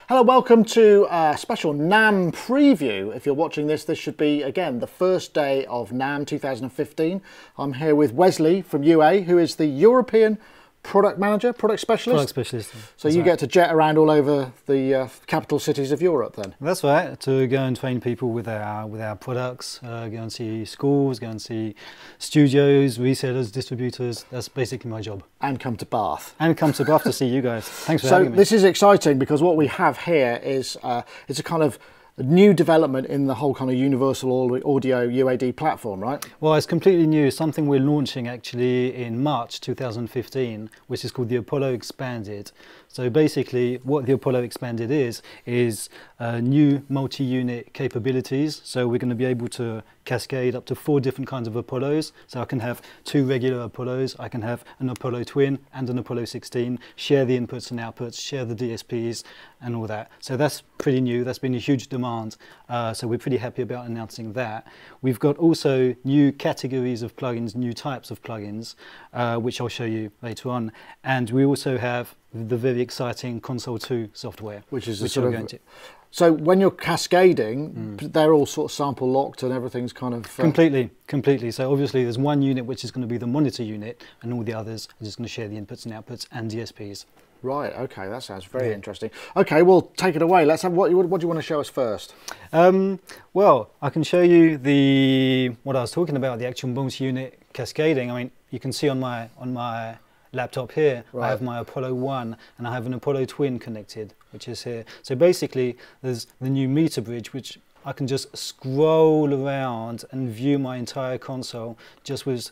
Hello, welcome to a special NAMM preview. If you're watching this, this should be, again, the first day of NAMM 2015. I'm here with Wesley from UA, who is the European Product Manager, Product Specialist. Product Specialist. So you get to jet around all over the capital cities of Europe then? That's right, to go and train people with our products, go and see schools, go and see studios, resellers, distributors. That's basically my job. And come to Bath. And come to Bath to see you guys. Thanks for having me. So this is exciting because what we have here is it's a kind of a new development in the whole kind of universal audio UAD platform, right? Well, it's completely new. Something we're launching actually in March 2015, which is called the Apollo Expanded. So basically what the Apollo Expanded is new multi-unit capabilities. So we're going to be able to cascade up to 4 different kinds of Apollos. So I can have 2 regular Apollos, I can have an Apollo Twin and an Apollo 16, share the inputs and outputs, share the DSPs and all that. So that's pretty new, that's been a huge demand. So we're pretty happy about announcing that. We've got also new categories of plugins, new types of plugins, which I'll show you later on. And we also have the very exciting Console 2 software, which is so when you're cascading, they're all sort of sample locked and everything's kind of... Completely. So obviously there's one unit which is going to be the monitor unit and all the others are just going to share the inputs and outputs and DSPs. Right, okay, that sounds very interesting. Okay, well, take it away. Let's have what do you want to show us first? Well, I can show you what I was talking about, the actual multi-unit cascading. I mean, you can see on my laptop here, right. I have my Apollo 1 and I have an Apollo Twin connected, which is here. So basically there's the new meter bridge, which I can just scroll around and view my entire console just with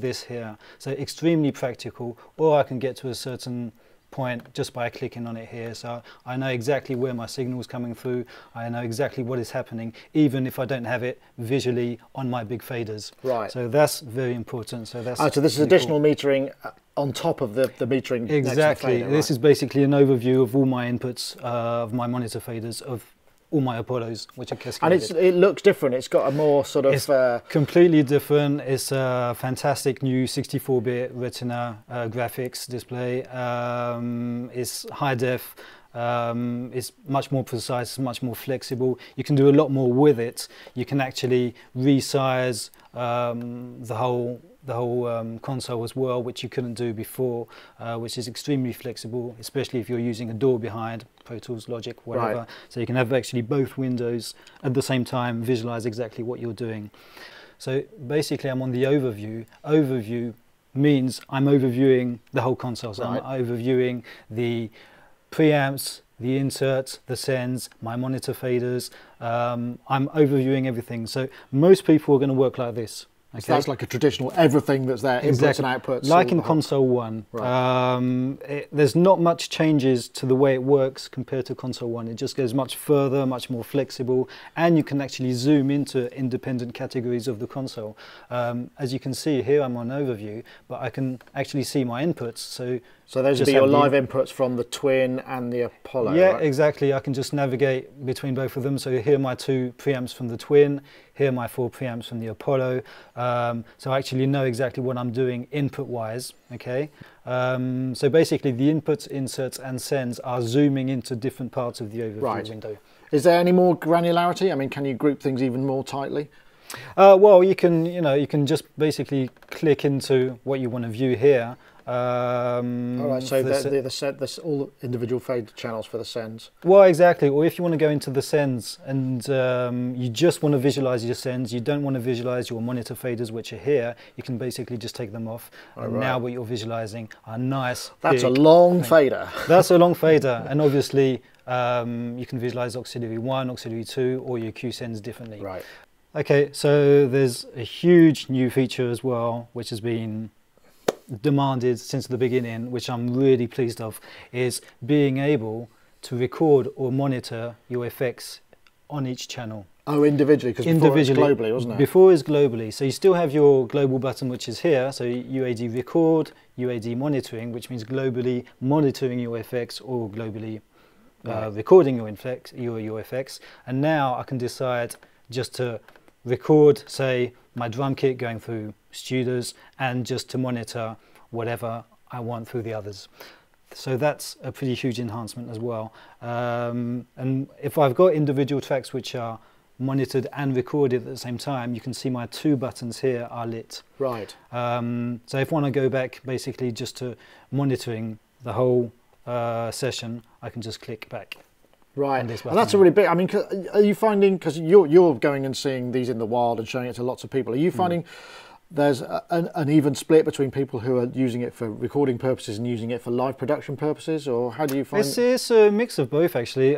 this here. So extremely practical, or I can get to a certain point just by clicking on it here. So I know exactly where my signal is coming through. I know exactly what is happening, even if I don't have it visually on my big faders. Right. So that's very important. So that's so this is additional metering on top of the metering. Exactly. Next to the fader, this is basically an overview of all my inputs of my monitor faders of all my Apollos, which are cascaded. And it looks different. It's got a more sort of... It's completely different. It's a fantastic new 64-bit Retina graphics display. It's high def. It's much more precise, much more flexible. You can do a lot more with it. You can actually resize the whole console as well, which you couldn't do before, which is extremely flexible, especially if you're using a door behind, Pro Tools, Logic, whatever. Right. So you can have actually both windows at the same time, visualize exactly what you're doing. So basically I'm on the overview. Overview means I'm overviewing the whole console. So right. I'm overviewing the preamps, the inserts, the sends, my monitor faders. I'm overviewing everything. So most people are going to work like this. Okay. So that's like a traditional everything that's there, exactly. Inputs and outputs. Like in Console 1. Right. There's not much changes to the way it works compared to Console 1. It just goes much further, much more flexible, and you can actually zoom into independent categories of the console. As you can see here, I'm on overview, but I can actually see my inputs. So those would be your live inputs from the Twin and the Apollo, yeah, right? Exactly. I can just navigate between both of them. So here are my 2 preamps from the Twin, here are my 4 preamps from the Apollo. So I actually know exactly what I'm doing input-wise, okay? So basically the inputs, inserts and sends are zooming into different parts of the overview window. Is there any more granularity? I mean, can you group things even more tightly? Well, you can just basically click into what you want to view here. All right, so there's all individual fade channels for the sends. Well, exactly. Or if you want to go into the sends and you just want to visualize your sends, you don't want to visualize your monitor faders, which are here, you can basically just take them off. And now what you're visualizing are nice. That's a long fader. That's a long fader, and obviously you can visualize auxiliary 1, auxiliary 2, or your Q sends differently. Right. Okay, so there's a huge new feature as well, which has been demanded since the beginning, which I'm really pleased of, is being able to record or monitor your effects on each channel. Oh, individually, because before it was globally, wasn't it? Before it was globally. So you still have your global button, which is here. So UAD record, UAD monitoring, which means globally monitoring your effects or globally recording your effects. And now I can decide just to record, say, my drum kit going through Studios and just to monitor whatever I want through the others. So that's a pretty huge enhancement as well. And if I've got individual tracks which are monitored and recorded at the same time, you can see my 2 buttons here are lit. Right. So if I want to go back basically just to monitoring the whole session, I can just click back. Right, and that's a really big, I mean, are you finding, because you're going and seeing these in the wild and showing it to lots of people, are you finding there's an even split between people who are using it for recording purposes and using it for live production purposes, or how do you find it's a mix of both, actually.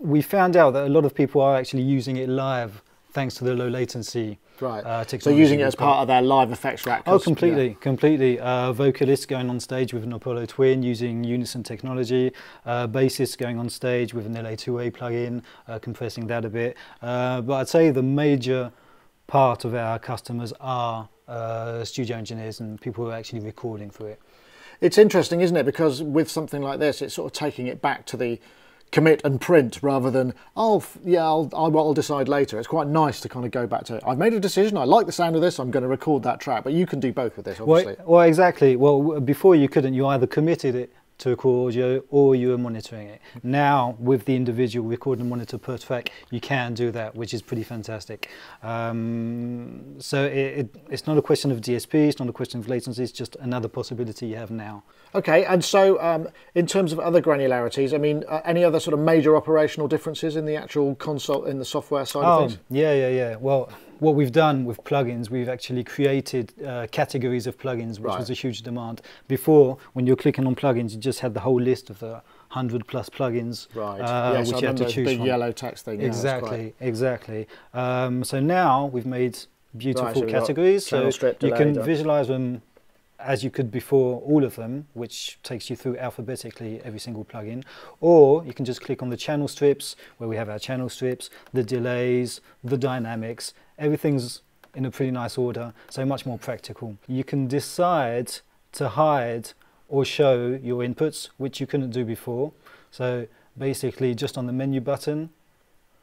We found out that a lot of people are actually using it live thanks to the low latency technology. So using it as part of their live effects rack. Oh, completely, completely. Vocalists going on stage with an Apollo Twin using Unison technology, bassists going on stage with an LA2A plugin, compressing that a bit. But I'd say the major part of our customers are studio engineers and people who are actually recording through it. It's interesting, isn't it? Because with something like this, it's sort of taking it back to the commit and print rather than, oh, yeah, I'll decide later. It's quite nice to kind of go back to, I've made a decision, I like the sound of this, I'm going to record that track. But you can do both with this, obviously. Well, exactly. Well, before you couldn't. You either committed it to record audio or you were monitoring it. Now, with the individual record and monitor per track, you can do that, which is pretty fantastic. So it's not a question of DSP, it's not a question of latency, it's just another possibility you have now. Okay, and so in terms of other granularities, I mean, any other sort of major operational differences in the actual console, in the software side of things? Yeah. Well, what we've done with plugins, we've actually created categories of plugins, which was a huge demand. Before, when you're clicking on plugins, you just had the whole list of the 100+ plugins, which you had to choose big from. Yellow text thing. Exactly, exactly. So now we've made beautiful categories, so you can visualize them as you could before, all of them, which takes you through alphabetically every single plugin. Or you can just click on the channel strips, where we have our channel strips, the delays, the dynamics. Everything's in a pretty nice order, so much more practical. You can decide to hide or show your inputs, which you couldn't do before. So basically, just on the menu button,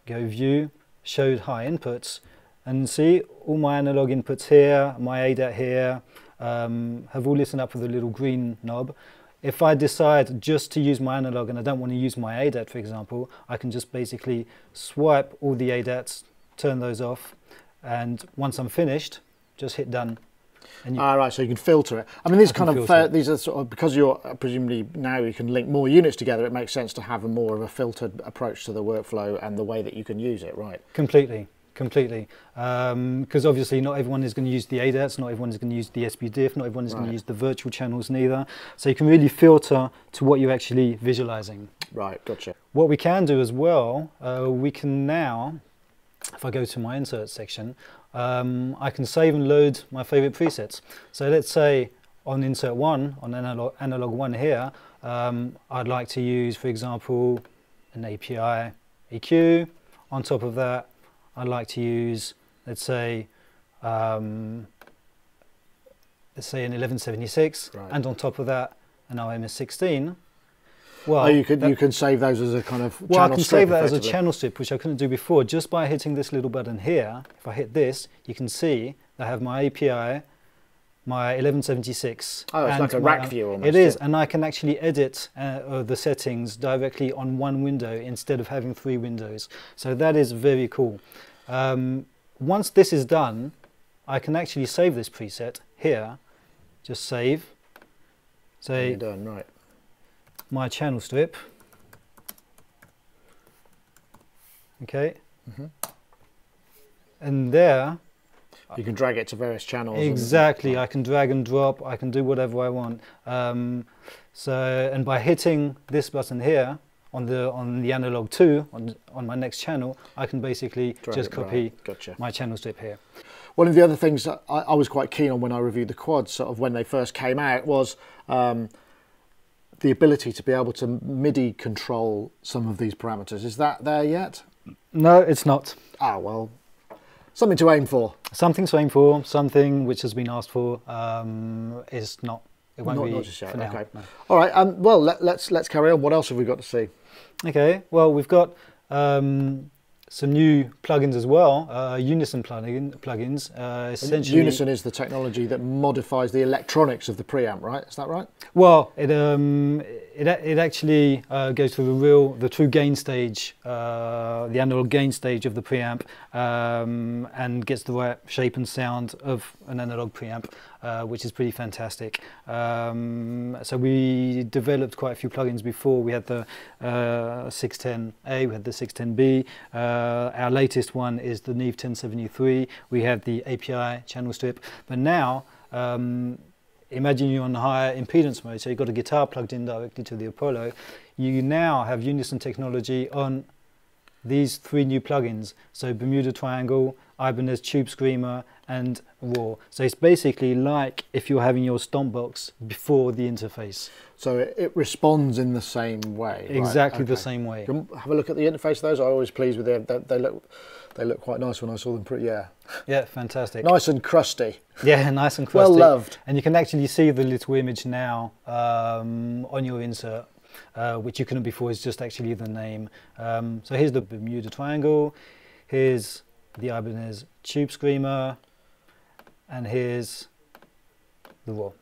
go View, Show High Inputs, and see all my analog inputs here, my ADAT here, have all listened up with a little green knob. If I decide just to use my analog and I don't want to use my ADAT, for example, I can just basically swipe all the ADATs, turn those off, and once I'm finished, just hit done. Right, so you can filter it. I mean, these kind of these are sort of, because you're presumably now you can link more units together. It makes sense to have a more of a filtered approach to the workflow and the way that you can use it, right? Completely. Because obviously not everyone is going to use the ADATs, not everyone is going to use the SPDIF, not everyone is going to use the virtual channels neither. So you can really filter to what you're actually visualizing. Right, gotcha. What we can do as well, we can now, if I go to my insert section, I can save and load my favorite presets. So let's say on insert 1, on analog 1 here, I'd like to use, for example, an API EQ. On top of that, I'd like to use, let's say an 1176, and on top of that, an RMS16. Well, you can save those as a kind of channel strip. Well, I can save that as a channel strip, which I couldn't do before, just by hitting this little button here. If I hit this, you can see I have my API, my 1176. Oh, it's like a rack view almost. It is, and I can actually edit the settings directly on one window instead of having 3 windows. So that is very cool. Once this is done, I can actually save this preset here. Just save. Say, you're done, right. My channel strip. Okay. And there, you can drag it to various channels. Exactly, I can drag and drop, I can do whatever I want. And by hitting this button here on the analog 2 on my next channel, I can basically just copy my channel strip here. One of the other things that I was quite keen on when I reviewed the quads, sort of when they first came out, was the ability to be able to MIDI control some of these parameters. Is that there yet? No, it's not. Ah, well, something to aim for. Something to aim for, something which has been asked for, is not. It won't be just yet. For now. Okay. No. All right. Well, let's carry on. What else have we got to see? Okay. Well, we've got some new plugins as well, Unison plugins. Essentially, Unison is the technology that modifies the electronics of the preamp, right? Is that right? Well, it actually goes through the true gain stage, the analog gain stage of the preamp, and gets the right shape and sound of an analog preamp, which is pretty fantastic. So we developed quite a few plugins before. We had the 610A, we had the 610B. Our latest one is the Neve 1073. We have the API channel strip, but now imagine you're on higher impedance mode, so you've got a guitar plugged in directly to the Apollo. You now have Unison technology on these 3 new plugins, so Bermuda Triangle, Ibanez Tube Screamer, and Raw. So it's basically like if you're having your stomp box before the interface. So it responds in the same way. Exactly, right? The same way. Can you have a look at the interface of those? I'm always pleased with them. They look quite nice when I saw them. Yeah, fantastic. Nice and crusty. Yeah, nice and crusty. Well loved. And you can actually see the little image now on your insert, which you couldn't before. Is just actually the name. So here's the Bermuda Triangle. Here's the Ibanez Tube Screamer, and here's the Raw.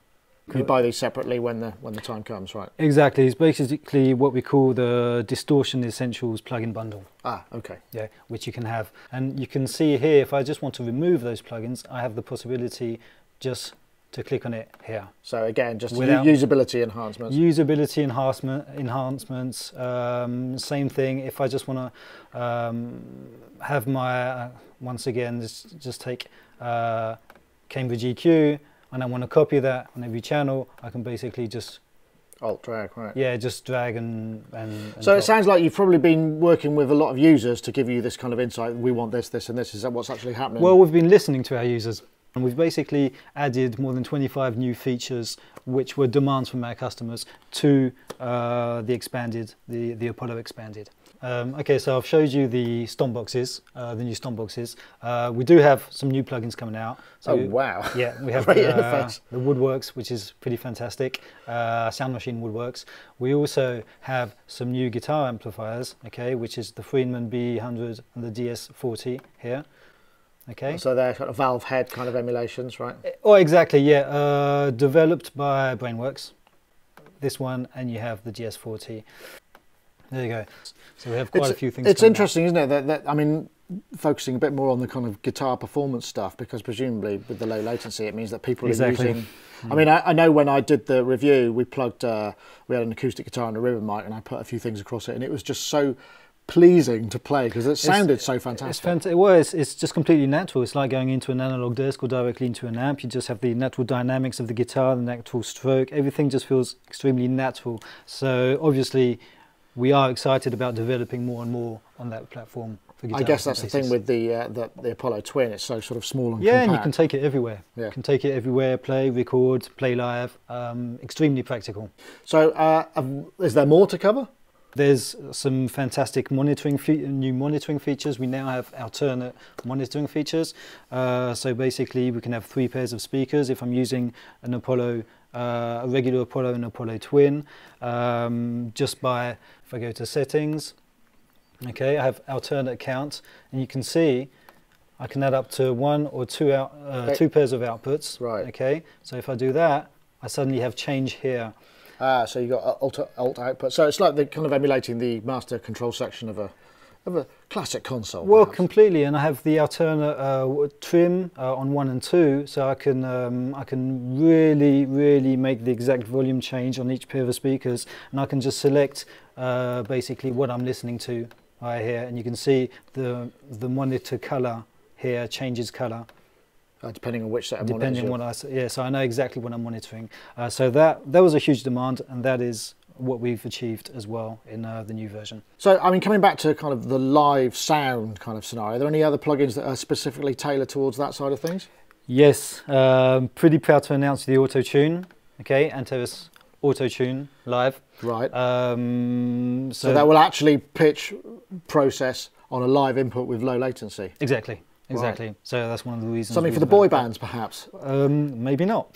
You buy these separately when the time comes, right? Exactly. It's basically what we call the Distortion Essentials plugin bundle. Ah, okay. Yeah, which you can have. And you can see here, if I just want to remove those plugins, I have the possibility just to click on it here. So again, just usability enhancements. Usability enhancements. Same thing. If I just want to have my, once again, just take Cambridge EQ, and I want to copy that on every channel, I can basically just Alt drag, right? Yeah, just drag and so drop. It sounds like you've probably been working with a lot of users to give you this kind of insight. We want this, this, and this. Is that what's actually happening? Well, we've been listening to our users, and we've basically added more than 25 new features, which were demands from our customers, to the Apollo Expanded. Okay, so I've showed you the stomp boxes, the new stomp boxes. We do have some new plugins coming out. So oh wow! Yeah, we have the Woodworks, which is pretty fantastic. Sound Machine Woodworks. We also have some new guitar amplifiers. Okay, which is the Friedman B100 and the DS40 here. Okay. So they're kind of valve head kind of emulations, right? Oh, exactly. Yeah, developed by Brainworks. This one, and you have the GS40. There you go. So we have quite a few things. It's interesting, isn't it? That I mean, focusing a bit more on the kind of guitar performance stuff, because presumably with the low latency, it means that people are using. I mean, I know when I did the review, we plugged, we had an acoustic guitar and a ribbon mic, and I put a few things across it, and it was just so pleasing to play because it sounded so fantastic. It's just completely natural. It's like going into an analog desk or directly into an amp. You just have the natural dynamics of the guitar, the natural stroke. Everything just feels extremely natural. So obviously, we are excited about developing more and more on that platform for guitar. I guess that's the thing with the Apollo Twin. It's so sort of small and compact. and you can take it everywhere. Yeah. You can take it everywhere, play, record, play live. Extremely practical. So is there more to cover? There's some fantastic new monitoring features. We now have alternate monitoring features. So basically, we can have 3 pairs of speakers if I'm using an Apollo, a regular Apollo and Apollo Twin. Just by, if I go to settings, okay, I have alternate count, and you can see I can add up to 1 or 2 pairs of outputs. Right. Okay. So if I do that, I suddenly have change here. So you got alt output. So it's like kind of emulating the master control section of a classic console. Well, perhaps. Completely, and I have the alternate trim on 1 and 2, so I can really make the exact volume change on each pair of speakers, and I can just select basically what I'm listening to right here, and you can see the monitor color here changes color. Depending on which set of monitors. Depending on what so I know exactly what I'm monitoring. So that was a huge demand, and that is what we've achieved as well in the new version. So, I mean, coming back to kind of the live sound kind of scenario, are there any other plugins that are specifically tailored towards that side of things? Yes, pretty proud to announce the Auto-Tune, okay, Antares Auto-Tune live. Right. So that will actually pitch process on a live input with low latency. Exactly. exactly. Right. So that's one of the reasons. Something for the boy bands, perhaps? Maybe not.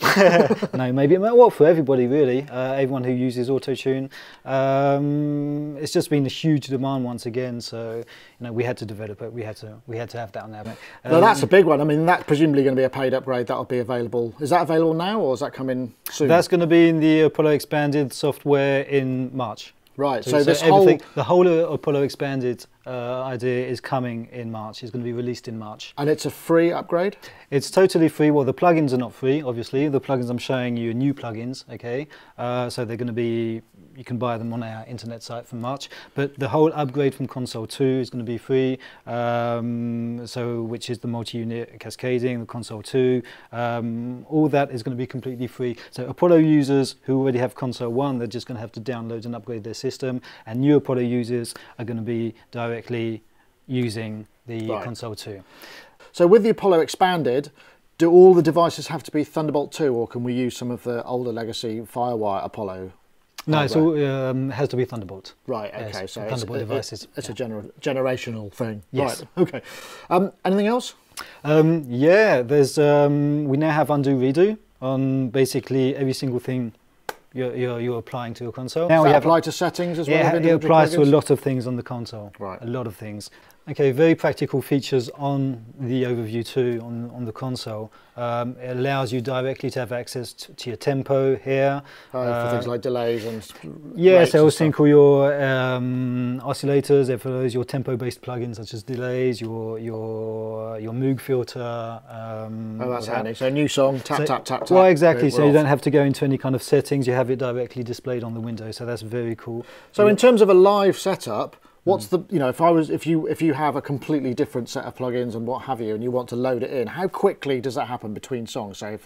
No, maybe well for everybody really. Everyone who uses auto-tune. It's just been a huge demand once again. So we had to develop it. We had to have that on there. Well, that's a big one. I mean, that's presumably going to be a paid upgrade. That'll be available. Is that available now, or is that coming soon? That's going to be in the Apollo Expanded software in March. Right. So this the whole Apollo Expanded idea is coming in March. It's going to be released in March. And it's a free upgrade? It's totally free. Well, the plugins are not free, obviously. The plugins I'm showing you are new plugins, okay? So they're going to be, you can buy them on our internet site from March. But the whole upgrade from Console 2 is going to be free, which is the multi-unit cascading, the Console 2. All that is going to be completely free. So Apollo users who already have Console 1, they're just going to have to download and upgrade their system. And new Apollo users are going to be directly using the Console 2. So with the Apollo Expanded, do all the devices have to be Thunderbolt 2, or can we use some of the older legacy Firewire Apollo? No, it all has to be Thunderbolt. Right, okay, yes, so Thunderbolt devices. It's a generational thing. Yes. Right, okay. Anything else? Yeah, there's we now have undo redo on basically every single thing you're applying to your console. Now we apply to settings as well? Yeah, it applies to a lot of things on the console. Right. A lot of things. Okay, very practical features on the Overview 2 on the console. It allows you directly to have access to your tempo here. For things like delays and yes, it will sync all your oscillators. It follows your tempo-based plugins such as delays, your Moog filter. Oh, that's handy. So new song, tap, tap, tap, tap. Well, exactly. So you don't have to go into any kind of settings. You have it directly displayed on the window. So that's very cool. So in terms of a live setup, what's the, if you have a completely different set of plugins and what have you, and you want to load it in, how quickly does that happen between songs? So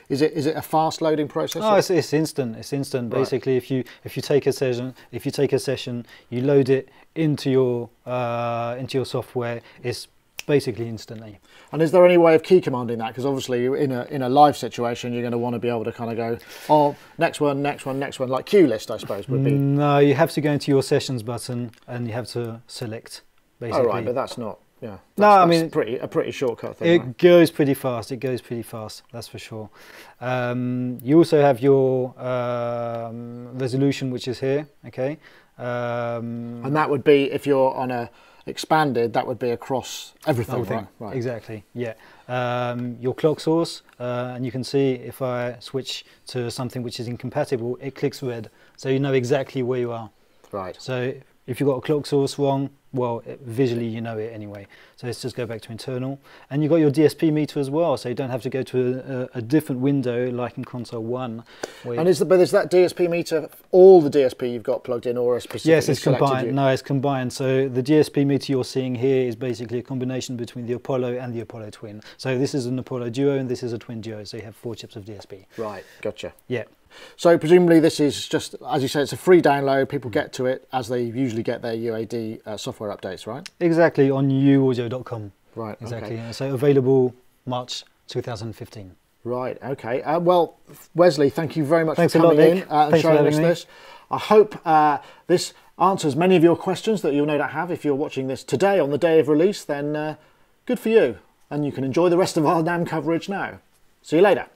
is it a fast loading process? Oh, it's instant. It's instant. Right. Basically, if you take a session, you load it into your software. It's basically instantly. And is there any way of key commanding that? Because obviously in a live situation, you're going to want to be able to kind of go, oh, next one, next one, next one, like cue list, I suppose, would be. No, you have to go into your sessions button and you have to select, basically. Oh, right, but that's not, yeah. That's a pretty shortcut thing. It goes pretty fast. It goes pretty fast, that's for sure. You also have your resolution, which is here, okay? And that would be, if you're on a Expanded, that would be across everything. Right? Exactly, yeah. Your clock source, and you can see if I switch to something which is incompatible, it clicks red, so you know exactly where you are. Right. So if you've got a clock source wrong, well, visually you know it anyway. So let's just go back to internal. And you've got your DSP meter as well, so you don't have to go to a different window like in Console 1. And is that DSP meter all the DSP you've got plugged in, or a specific? Yes, it's combined. No, it's combined. So the DSP meter you're seeing here is basically a combination between the Apollo and the Apollo Twin. So this is an Apollo Duo and this is a Twin Duo, so you have 4 chips of DSP. Right, gotcha. Yeah. So presumably this is just, as you say, it's a free download. People get to it as they usually get their UAD software updates, right? Exactly, on uaudio.com. Right, exactly. Okay. So available March 2015. Right, okay. Well, Wesley, thank you very much Thanks for coming in and Thanks showing us this. I hope this answers many of your questions that you'll no doubt have. If you're watching this today on the day of release, then good for you. And you can enjoy the rest of our NAMM coverage now. See you later.